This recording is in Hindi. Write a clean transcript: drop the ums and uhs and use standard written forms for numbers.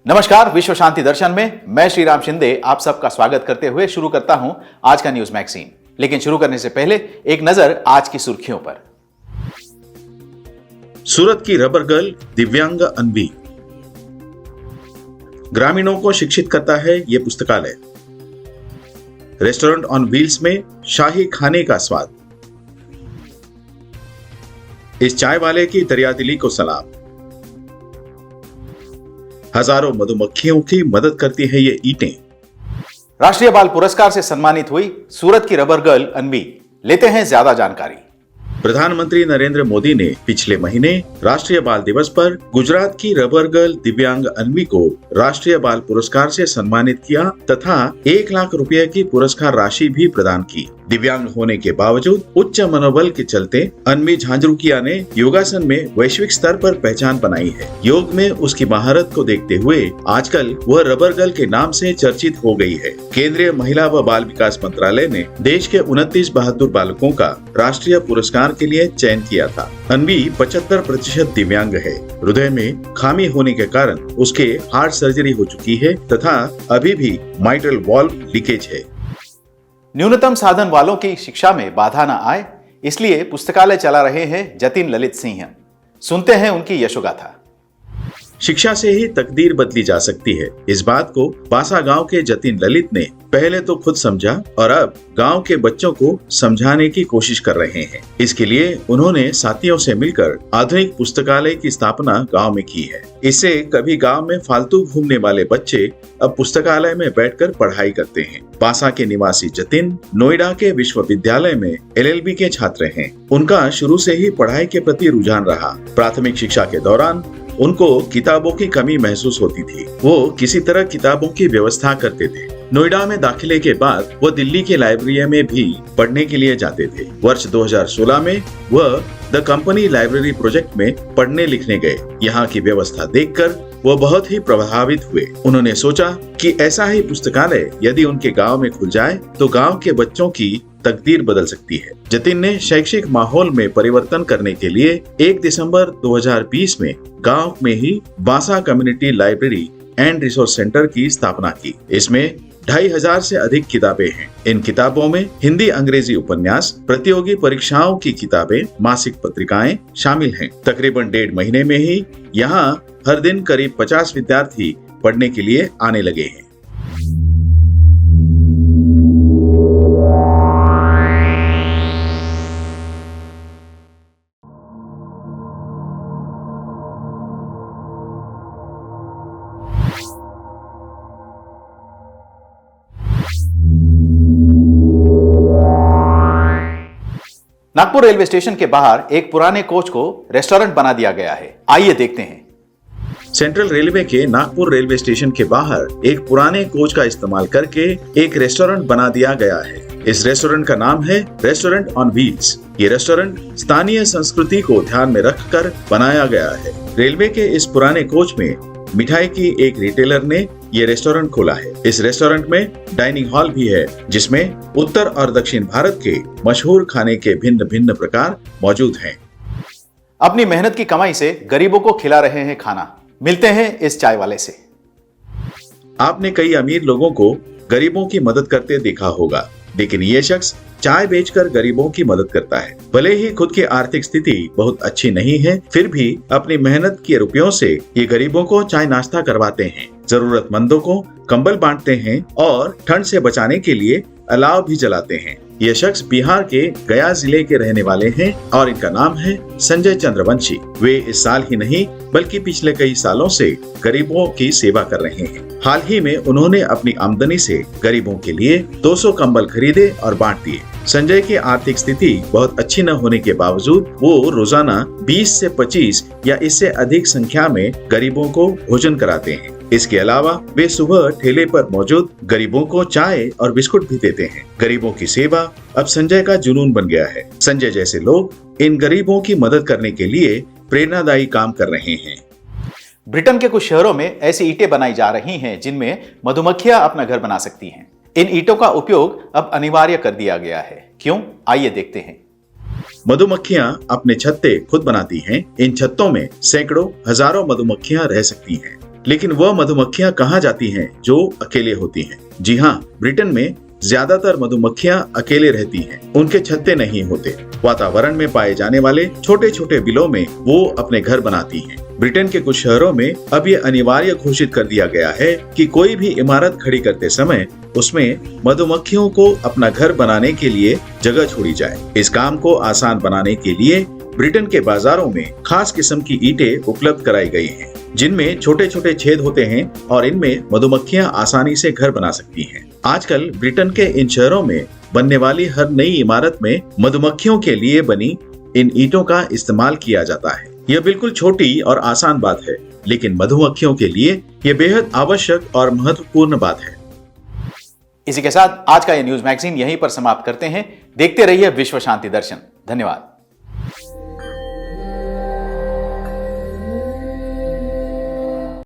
नमस्कार, विश्व शांति दर्शन में मैं श्री राम शिंदे आप सबका स्वागत करते हुए शुरू करता हूं आज का न्यूज मैगजीन। लेकिन शुरू करने से पहले एक नजर आज की सुर्खियों पर। सूरत की रबर गर्ल दिव्यांग अन्वी, ग्रामीणों को शिक्षित करता है ये पुस्तकालय। रेस्टोरेंट ऑन व्हील्स में शाही खाने का स्वाद, इस चाय वाले की दरियादिली को सलाम। हजारों मधुमक्खियों की मदद करती है ये ईंटें। राष्ट्रीय बाल पुरस्कार से सम्मानित हुई सूरत की रबर गर्ल अन्वी। लेते हैं ज्यादा जानकारी। प्रधानमंत्री नरेंद्र मोदी ने पिछले महीने राष्ट्रीय बाल दिवस पर गुजरात की रबर गर्ल दिव्यांग अन्वी को राष्ट्रीय बाल पुरस्कार से सम्मानित किया तथा 1 लाख रुपए की पुरस्कार राशि भी प्रदान की। दिव्यांग होने के बावजूद उच्च मनोबल के चलते अन्वी झांझरुकिया ने योगासन में वैश्विक स्तर पर पहचान बनाई है। योग में उसकी महारत को देखते हुए आजकल वह रबर गर्ल के नाम से चर्चित हो गई है। केंद्रीय महिला व बाल विकास मंत्रालय ने देश के 29 बहादुर बालकों का राष्ट्रीय पुरस्कार के लिए चयन किया था। अन्वी 75% दिव्यांग है। हृदय में खामी होने के कारण उसके हार्ट सर्जरी हो चुकी है तथा अभी भी माइट्रल वाल्व लीकेज है। न्यूनतम साधन वालों की शिक्षा में बाधा न आए, इसलिए पुस्तकालय चला रहे हैं जतिन ललित सिंह। सुनते हैं उनकी यशोगाथा। शिक्षा से ही तकदीर बदली जा सकती है। इस बात को बासा गांव के जतिन ललित ने पहले तो खुद समझा और अब गांव के बच्चों को समझाने की कोशिश कर रहे हैं। इसके लिए उन्होंने साथियों से मिलकर आधुनिक पुस्तकालय की स्थापना गांव में की है। इससे कभी गांव में फालतू घूमने वाले बच्चे अब पुस्तकालय में बैठकर पढ़ाई करते हैं। बासा के निवासी जतिन नोएडा के विश्वविद्यालय में LLB के छात्र हैं। उनका शुरू से ही पढ़ाई के प्रति रुझान रहा। प्राथमिक शिक्षा के दौरान उनको किताबों की कमी महसूस होती थी। वो किसी तरह किताबों की व्यवस्था करते थे। नोएडा में दाखिले के बाद वो दिल्ली के लाइब्रेरी में भी पढ़ने के लिए जाते थे। वर्ष 2016 में वह द कंपनी लाइब्रेरी प्रोजेक्ट में पढ़ने लिखने गए। यहाँ की व्यवस्था देखकर वो बहुत ही प्रभावित हुए। उन्होंने सोचा कि ऐसा ही पुस्तकालय यदि उनके गांव में खुल जाए तो गांव के बच्चों की तकदीर बदल सकती है। जतिन ने शैक्षिक माहौल में परिवर्तन करने के लिए 1 दिसंबर 2020 में गांव में ही बासा community library and resource centre की स्थापना की। इसमें 2500 से अधिक किताबें हैं। इन किताबों में हिंदी अंग्रेजी उपन्यास, प्रतियोगी परीक्षाओं की किताबें, मासिक पत्रिकाएं शामिल हैं। तकरीबन 1.5 महीने में ही यहाँ हर दिन करीब 50 विद्यार्थी पढ़ने के लिए आने लगे हैं। नागपुर रेलवे स्टेशन के बाहर एक पुराने कोच को रेस्टोरेंट बना दिया गया है। आइए देखते हैं। सेंट्रल रेलवे के नागपुर रेलवे स्टेशन के बाहर एक पुराने कोच का इस्तेमाल करके एक रेस्टोरेंट बना दिया गया है। इस रेस्टोरेंट का नाम है रेस्टोरेंट ऑन व्हील्स। ये रेस्टोरेंट स्थानीय संस्कृति को ध्यान में रखकर बनाया गया है। रेलवे के इस पुराने कोच में मिठाई की एक रिटेलर ने ये रेस्टोरेंट खोला है। इस रेस्टोरेंट में डाइनिंग हॉल भी है जिसमें उत्तर और दक्षिण भारत के मशहूर खाने के भिन्न भिन्न प्रकार मौजूद हैं। अपनी मेहनत की कमाई से गरीबों को खिला रहे हैं खाना। मिलते हैं इस चाय वाले से। आपने कई अमीर लोगों को गरीबों की मदद करते देखा होगा, लेकिन ये शख्स चाय बेचकर गरीबों की मदद करता है। भले ही खुद की आर्थिक स्थिति बहुत अच्छी नहीं है, फिर भी अपनी मेहनत के रुपयों से ये गरीबों को चाय नाश्ता करवाते हैं, जरूरतमंदों को कंबल बांटते हैं और ठंड से बचाने के लिए अलाव भी जलाते हैं। ये शख्स बिहार के गया जिले के रहने वाले हैं और इनका नाम है संजय चंद्रवंशी। वे इस साल ही नहीं बल्कि पिछले कई सालों से गरीबों की सेवा कर रहे हैं। हाल ही में उन्होंने अपनी आमदनी से गरीबों के लिए 200 कंबल खरीदे और बांट दिए। संजय की आर्थिक स्थिति बहुत अच्छी न होने के बावजूद वो रोजाना 20 से 25 या इससे अधिक संख्या में गरीबों को भोजन कराते हैं। इसके अलावा वे सुबह ठेले पर मौजूद गरीबों को चाय और बिस्कुट भी देते हैं। गरीबों की सेवा अब संजय का जुनून बन गया है। संजय जैसे लोग इन गरीबों की मदद करने के लिए प्रेरणादायी काम कर रहे हैं। ब्रिटेन के कुछ शहरों में ऐसी ईंटें बनाई जा रही हैं जिनमें मधुमक्खियां अपना घर बना सकती हैं। इन ईंटों का उपयोग अब अनिवार्य कर दिया गया है। क्यों? आइए देखते हैं। मधुमक्खियां अपने छत्ते खुद बनाती हैं। इन छत्तों में सैकड़ों हजारों मधुमक्खियां रह सकती हैं। लेकिन वह मधुमक्खियां कहाँ जाती हैं जो अकेले होती हैं? जी हाँ, ब्रिटेन में ज्यादातर मधुमक्खियां अकेले रहती हैं। उनके छत्ते नहीं होते। वातावरण में पाए जाने वाले छोटे छोटे बिलों में वो अपने घर बनाती हैं। ब्रिटेन के कुछ शहरों में अब ये अनिवार्य घोषित कर दिया गया है कि कोई भी इमारत खड़ी करते समय उसमें मधुमक्खियों को अपना घर बनाने के लिए जगह छोड़ी जाए। इस काम को आसान बनाने के लिए ब्रिटेन के बाजारों में खास किस्म की ईंटें उपलब्ध कराई गई हैं, जिनमें छोटे छोटे छेद होते हैं और इनमें मधुमक्खियां आसानी से घर बना सकती हैं। आजकल ब्रिटेन के इन शहरों में बनने वाली हर नई इमारत में मधुमक्खियों के लिए बनी इन ईंटों का इस्तेमाल किया जाता है। यह बिल्कुल छोटी और आसान बात है, लेकिन मधुमक्खियों के लिए यह बेहद आवश्यक और महत्वपूर्ण बात है। इसी के साथ आज का ये न्यूज मैगजीन यहीं पर समाप्त करते हैं। देखते रहिए विश्व शांति दर्शन। धन्यवाद।